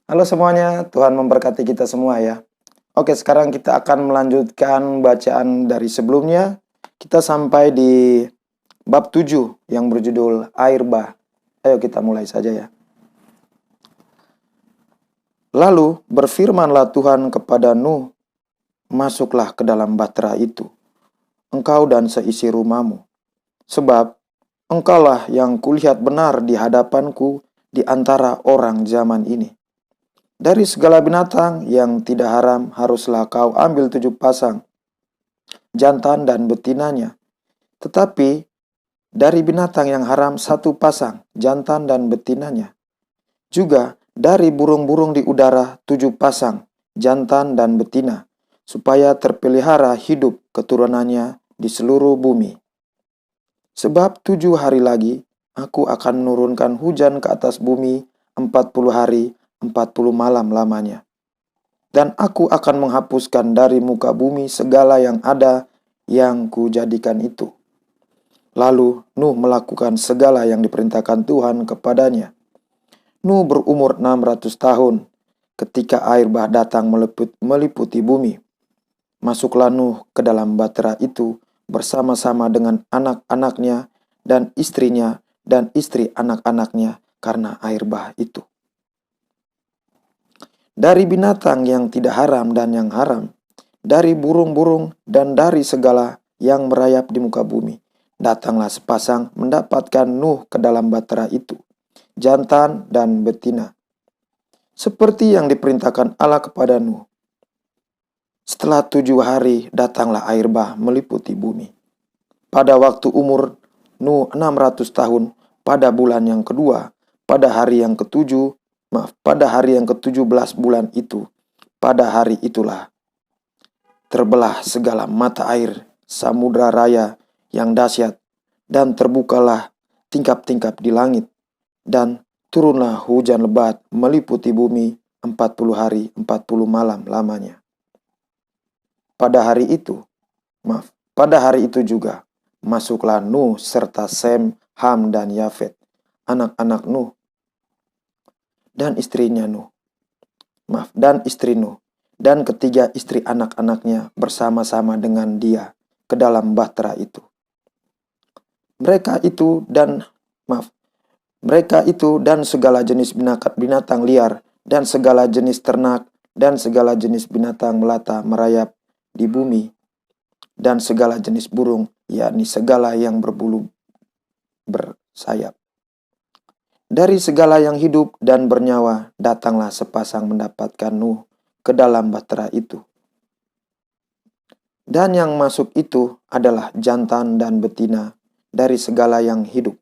Halo semuanya, Tuhan memberkati kita semua ya. Oke, sekarang kita akan melanjutkan bacaan dari sebelumnya. Kita sampai di bab 7 yang berjudul Air Bah. Ayo kita mulai saja ya. Lalu berfirmanlah Tuhan kepada Nuh, masuklah ke dalam bahtera itu, engkau dan seisi rumahmu. Sebab engkaulah yang kulihat benar di hadapanku di antara orang zaman ini. Dari segala binatang yang tidak haram haruslah kau ambil 7 pasang, jantan dan betinanya. Tetapi dari binatang yang haram 1 pasang, jantan dan betinanya. Juga dari burung-burung di udara 7 pasang, jantan dan betina, supaya terpelihara hidup keturunannya di seluruh bumi. Sebab 7 hari lagi aku akan menurunkan hujan ke atas bumi 40 hari, 40 malam lamanya. Dan aku akan menghapuskan dari muka bumi segala yang ada yang kujadikan itu. Lalu Nuh melakukan segala yang diperintahkan Tuhan kepadanya. Nuh berumur 600 tahun ketika air bah datang meliputi bumi. Masuklah Nuh ke dalam bahtera itu bersama-sama dengan anak-anaknya dan istrinya dan istri anak-anaknya karena air bah itu. Dari binatang yang tidak haram dan yang haram, dari burung-burung dan dari segala yang merayap di muka bumi, datanglah sepasang mendapatkan Nuh ke dalam bahtera itu, jantan dan betina, seperti yang diperintahkan Allah kepada Nuh. Setelah 7 hari datanglah air bah meliputi bumi. Pada waktu umur Nuh 600 tahun, pada bulan yang kedua, pada hari yang ke-17 bulan itu, pada hari itulah terbelah segala mata air samudra raya yang dahsyat, dan terbukalah tingkap-tingkap di langit, dan turunlah hujan lebat meliputi bumi 40 hari 40 malam lamanya. Pada hari itu juga masuklah Nuh serta Sem, Ham dan Yafet, anak-anak Nuh, dan istri Nuh, dan ketiga istri anak-anaknya bersama-sama dengan dia ke dalam bahtera itu. Mereka itu dan segala jenis binatang liar dan segala jenis ternak dan segala jenis binatang melata merayap di bumi dan segala jenis burung, yakni segala yang berbulu bersayap. Dari segala yang hidup dan bernyawa datanglah sepasang mendapatkan Nuh ke dalam bahtera itu. Dan yang masuk itu adalah jantan dan betina dari segala yang hidup,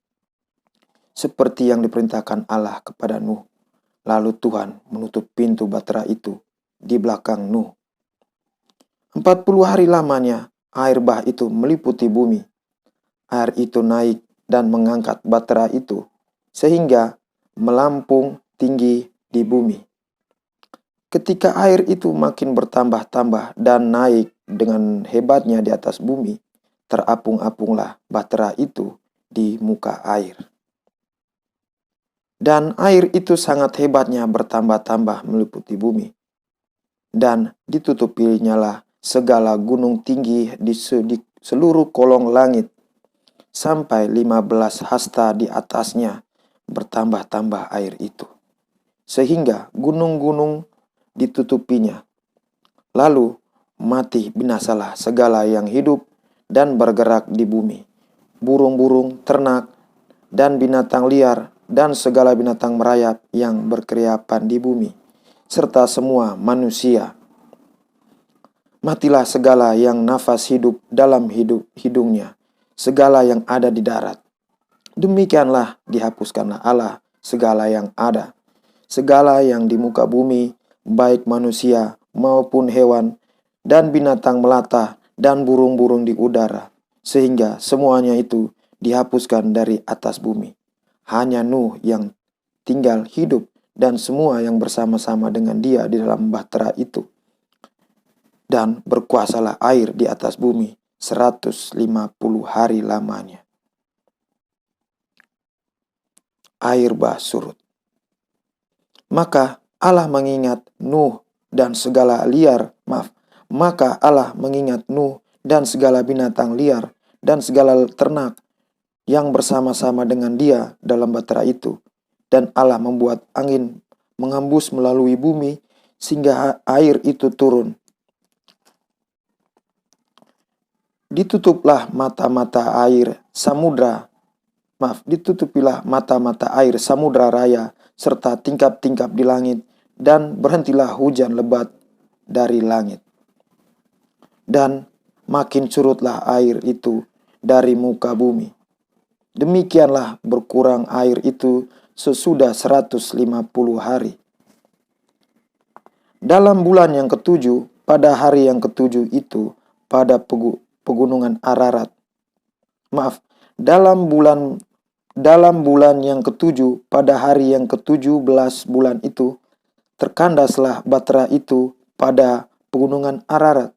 seperti yang diperintahkan Allah kepada Nuh. Lalu Tuhan menutup pintu bahtera itu di belakang Nuh. 40 hari lamanya air bah itu meliputi bumi. Air itu naik dan mengangkat bahtera itu, sehingga melampung tinggi di bumi. Ketika air itu makin bertambah-tambah dan naik dengan hebatnya di atas bumi, terapung-apunglah bahtera itu di muka air. Dan air itu sangat hebatnya bertambah-tambah meliputi bumi. Dan ditutupinya segala gunung tinggi di seluruh kolong langit, sampai 15 hasta di atasnya bertambah-tambah air itu, sehingga gunung-gunung ditutupinya. Lalu mati binasalah segala yang hidup dan bergerak di bumi, burung-burung, ternak, dan binatang liar, dan segala binatang merayap yang berkeriapan di bumi, serta semua manusia. Matilah segala yang nafas hidup dalam hidungnya, segala yang ada di darat. Demikianlah dihapuskanlah Allah segala yang ada, segala yang di muka bumi, baik manusia maupun hewan, dan binatang melata, dan burung-burung di udara, sehingga semuanya itu dihapuskan dari atas bumi. Hanya Nuh yang tinggal hidup dan semua yang bersama-sama dengan dia di dalam bahtera itu. Dan berkuasalah air di atas bumi 150 hari lamanya. Air bah surut. Maka Allah mengingat Nuh dan segala maka Allah mengingat Nuh dan segala binatang liar dan segala ternak yang bersama-sama dengan dia dalam bahtera itu. Dan Allah membuat angin menghembus melalui bumi sehingga air itu turun. Ditutupilah mata-mata air samudra raya serta tingkap-tingkap di langit, dan berhentilah hujan lebat dari langit. Dan makin surutlah air itu dari muka bumi. Demikianlah berkurang air itu sesudah 150 hari. Dalam bulan yang ketujuh, pada hari yang ketujuh itu, pada pegunungan Ararat. Dalam bulan yang ketujuh, pada hari yang ke-17 bulan itu, terkandaslah bahtera itu pada pegunungan Ararat.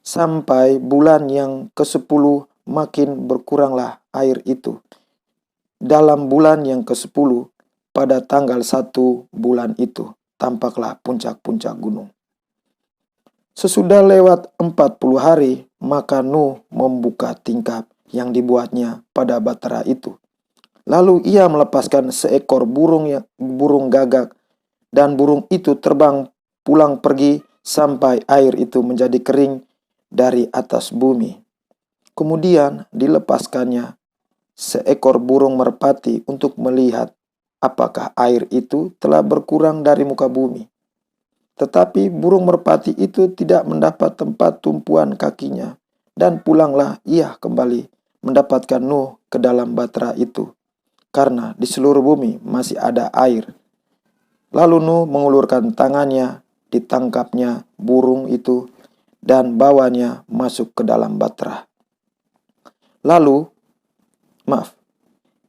Sampai bulan yang ke-10 makin berkuranglah air itu. Dalam bulan yang ke-10, pada tanggal 1 bulan itu, tampaklah puncak-puncak gunung. Sesudah lewat 40 hari, maka Nuh membuka tingkap yang dibuatnya pada bahtera itu. Lalu ia melepaskan seekor burung gagak, dan burung itu terbang pulang pergi sampai air itu menjadi kering dari atas bumi. Kemudian dilepaskannya seekor burung merpati untuk melihat apakah air itu telah berkurang dari muka bumi. Tetapi burung merpati itu tidak mendapat tempat tumpuan kakinya, dan pulanglah ia kembali mendapatkan Nuh ke dalam bahtera itu, karena di seluruh bumi masih ada air. Lalu Nuh mengulurkan tangannya, ditangkapnya burung itu, dan bawanya masuk ke dalam bahtera.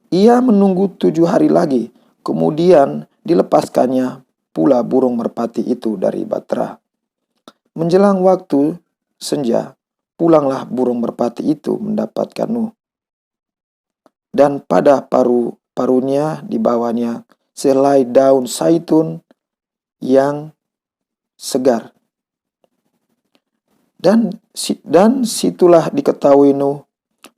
Ia menunggu 7 hari lagi, kemudian dilepaskannya pula burung merpati itu dari bahtera. Menjelang waktu senja, pulanglah burung merpati itu mendapatkan Nuh. Dan pada paru-parunya dibawanya selai daun zaitun yang segar. Dan situlah diketahui Nuh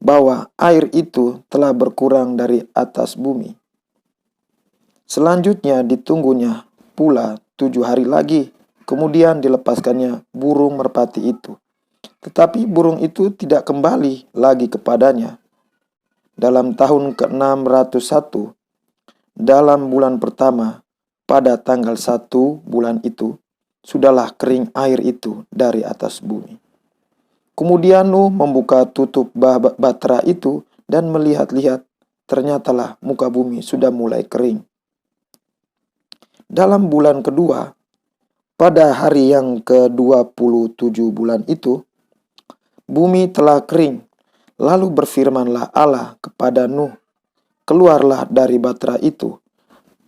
bahwa air itu telah berkurang dari atas bumi. Selanjutnya ditunggunya pula 7 hari lagi, kemudian dilepaskannya burung merpati itu. Tetapi burung itu tidak kembali lagi kepadanya. Dalam tahun ke-601, dalam bulan pertama, pada tanggal 1 bulan itu, sudahlah kering air itu dari atas bumi. Kemudian Nuh membuka tutup bahtera itu dan melihat-lihat, ternyatalah muka bumi sudah mulai kering. Dalam bulan kedua, pada hari yang ke-27 bulan itu, bumi telah kering. Lalu berfirmanlah Allah kepada Nuh, "Keluarlah dari bahtera itu,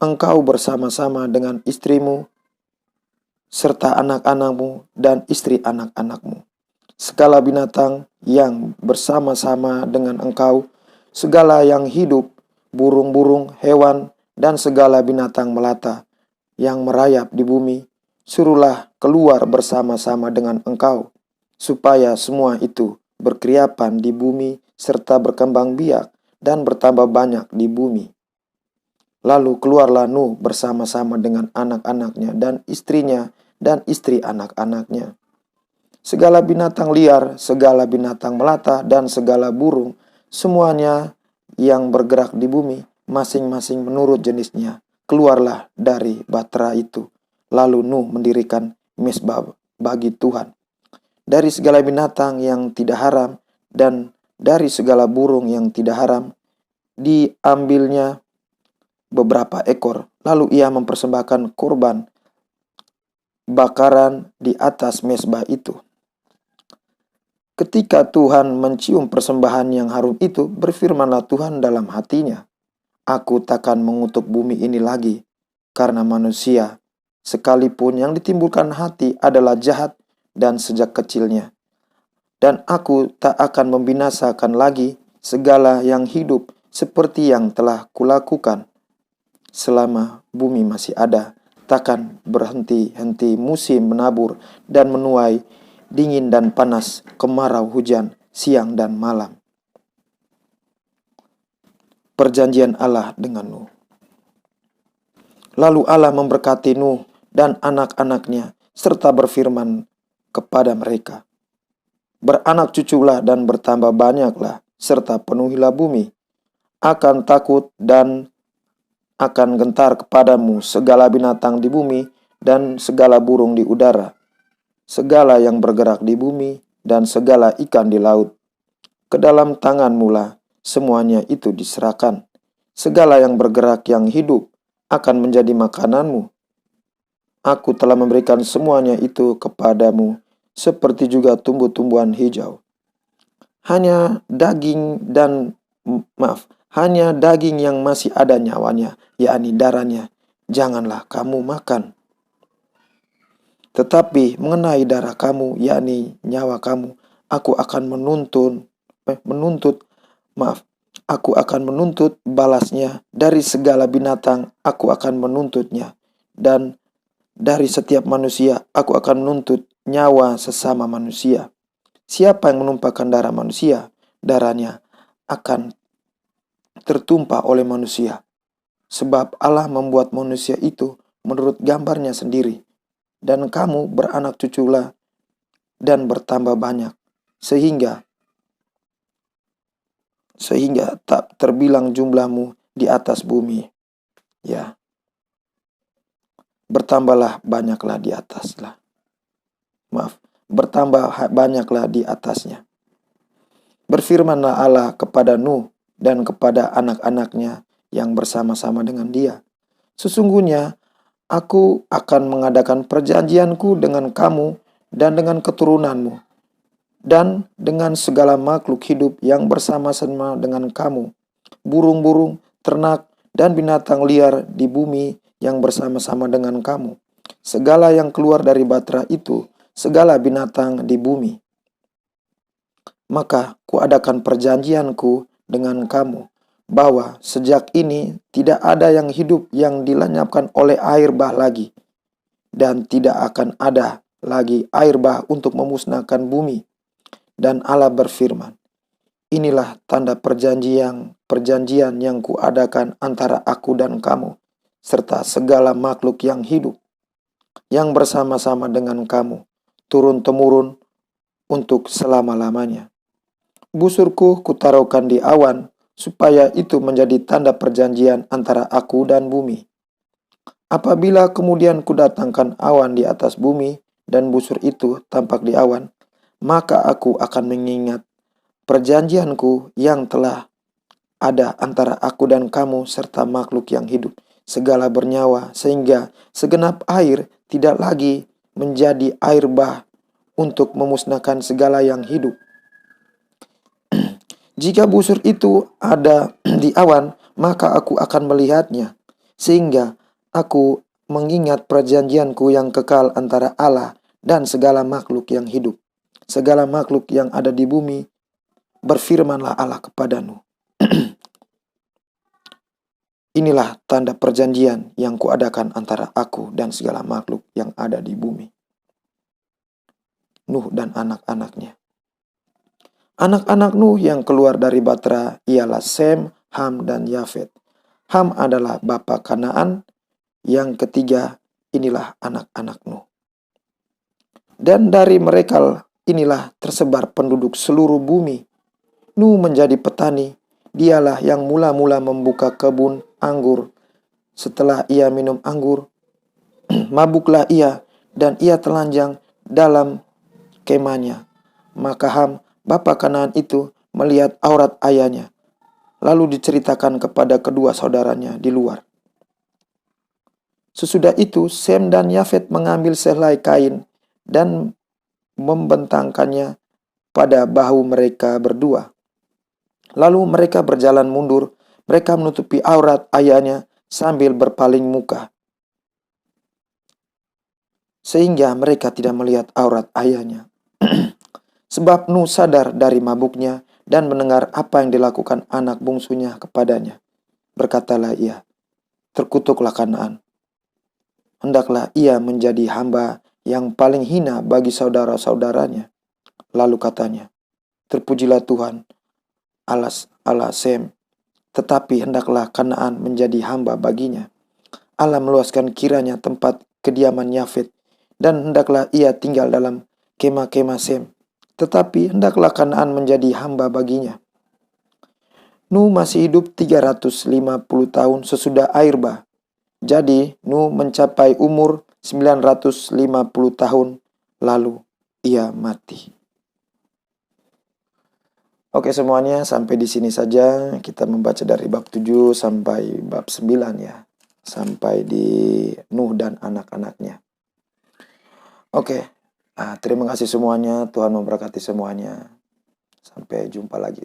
engkau bersama-sama dengan istrimu, serta anak-anakmu dan istri anak-anakmu. Segala binatang yang bersama-sama dengan engkau, segala yang hidup, burung-burung, hewan, dan segala binatang melata yang merayap di bumi, suruhlah keluar bersama-sama dengan engkau, supaya semua itu berkeriapan di bumi serta berkembang biak dan bertambah banyak di bumi." Lalu keluarlah Nuh bersama-sama dengan anak-anaknya dan istrinya dan istri anak-anaknya. Segala binatang liar, segala binatang melata, dan segala burung, semuanya yang bergerak di bumi, masing-masing menurut jenisnya, keluarlah dari bahtera itu. Lalu Nuh mendirikan mezbah bagi Tuhan. Dari segala binatang yang tidak haram dan dari segala burung yang tidak haram, diambilnya beberapa ekor. Lalu ia mempersembahkan korban bakaran di atas mezbah itu. Ketika Tuhan mencium persembahan yang harum itu, berfirmanlah Tuhan dalam hatinya, "Aku takkan mengutuk bumi ini lagi, karena manusia, sekalipun yang ditimbulkan hati adalah jahat dan sejak kecilnya. Dan aku tak akan membinasakan lagi segala yang hidup seperti yang telah kulakukan selama bumi masih ada, takkan berhenti-henti musim menabur dan menuai, dingin dan panas, kemarau hujan, siang dan malam. Perjanjian Allah dengan Nuh. Lalu Allah memberkati Nuh dan anak-anaknya, serta berfirman kepada mereka, "Beranak cuculah dan bertambah banyaklah, serta penuhilah bumi. Akan takut dan akan gentar kepadamu segala binatang di bumi dan segala burung di udara, segala yang bergerak di bumi dan segala ikan di laut. Ke dalam tanganmu lah semuanya itu diserahkan. Segala yang bergerak yang hidup akan menjadi makananmu. Aku telah memberikan semuanya itu kepadamu, seperti juga tumbuh-tumbuhan hijau. Hanya daging yang masih ada nyawanya, yakni darahnya, janganlah kamu makan. Tetapi mengenai darah kamu, yakni nyawa kamu, aku akan menuntut balasnya dari segala binatang, aku akan menuntutnya, dan dari setiap manusia, aku akan menuntut nyawa sesama manusia. Siapa yang menumpahkan darah manusia, darahnya akan tertumpah oleh manusia. Sebab Allah membuat manusia itu menurut gambarnya sendiri. Dan kamu beranak cuculah dan bertambah banyak, sehingga tak terbilang jumlahmu di atas bumi. Ya, bertambah banyaklah di atasnya. Berfirmanlah Allah kepada Nuh dan kepada anak-anaknya yang bersama-sama dengan dia. Sesungguhnya aku akan mengadakan perjanjianku dengan kamu dan dengan keturunanmu, dan dengan segala makhluk hidup yang bersama-sama dengan kamu, burung-burung, ternak, dan binatang liar di bumi yang bersama-sama dengan kamu, segala yang keluar dari batra itu, segala binatang di bumi. Maka kuadakan perjanjianku dengan kamu, bahwa sejak ini tidak ada yang hidup yang dilenyapkan oleh air bah lagi, dan tidak akan ada lagi air bah untuk memusnahkan bumi. Dan Allah berfirman, inilah tanda perjanjian yang kuadakan antara aku dan kamu, serta segala makhluk yang hidup, yang bersama-sama dengan kamu, turun-temurun untuk selama-lamanya. Busurku kutaruhkan di awan, supaya itu menjadi tanda perjanjian antara aku dan bumi. Apabila kemudian kudatangkan awan di atas bumi, dan busur itu tampak di awan, maka aku akan mengingat perjanjianku yang telah ada antara aku dan kamu serta makhluk yang hidup, segala bernyawa, sehingga segenap air tidak lagi menjadi air bah untuk memusnahkan segala yang hidup. Jika busur itu ada di awan, maka aku akan melihatnya, sehingga aku mengingat perjanjianku yang kekal antara Allah dan segala makhluk yang hidup, segala makhluk yang ada di bumi. Berfirmanlah Allah kepada Nuh, inilah tanda perjanjian yang kuadakan antara aku dan segala makhluk yang ada di bumi. Nuh dan anak-anaknya. Anak-anak Nuh yang keluar dari batra ialah Sem, Ham, dan Yafet. Ham adalah bapa Kanaan. Yang ketiga, inilah anak-anak Nuh. Dan dari mereka inilah tersebar penduduk seluruh bumi. Nuh menjadi petani. Dialah yang mula-mula membuka kebun anggur. Setelah ia minum anggur, mabuklah ia, dan ia telanjang dalam kemahnya. Maka Ham, bapa Kanaan itu, melihat aurat ayahnya, lalu diceritakan kepada kedua saudaranya di luar. Sesudah itu, Sem dan Yafet mengambil sehelai kain dan membentangkannya pada bahu mereka berdua. Lalu mereka berjalan mundur, mereka menutupi aurat ayahnya sambil berpaling muka, sehingga mereka tidak melihat aurat ayahnya. Sebab Nuh sadar dari mabuknya dan mendengar apa yang dilakukan anak bungsunya kepadanya. Berkatalah ia, terkutuklah Kanaan. hendaklah ia menjadi hamba yang paling hina bagi saudara-saudaranya. Lalu katanya, terpujilah Tuhan, Allah Sem, tetapi hendaklah Kanaan menjadi hamba baginya. Allah meluaskan kiranya tempat kediaman Yafet, dan hendaklah ia tinggal dalam kemah-kemah Sem, tetapi hendaklah Kanaan menjadi hamba baginya. Nuh masih hidup 350 tahun sesudah air bah. Jadi Nuh mencapai umur 950 tahun, lalu ia mati. Oke semuanya, sampai di sini saja kita membaca dari bab 7 sampai bab 9 ya. Sampai di Nuh dan anak-anaknya. Oke, terima kasih semuanya. Tuhan memberkati semuanya. Sampai jumpa lagi.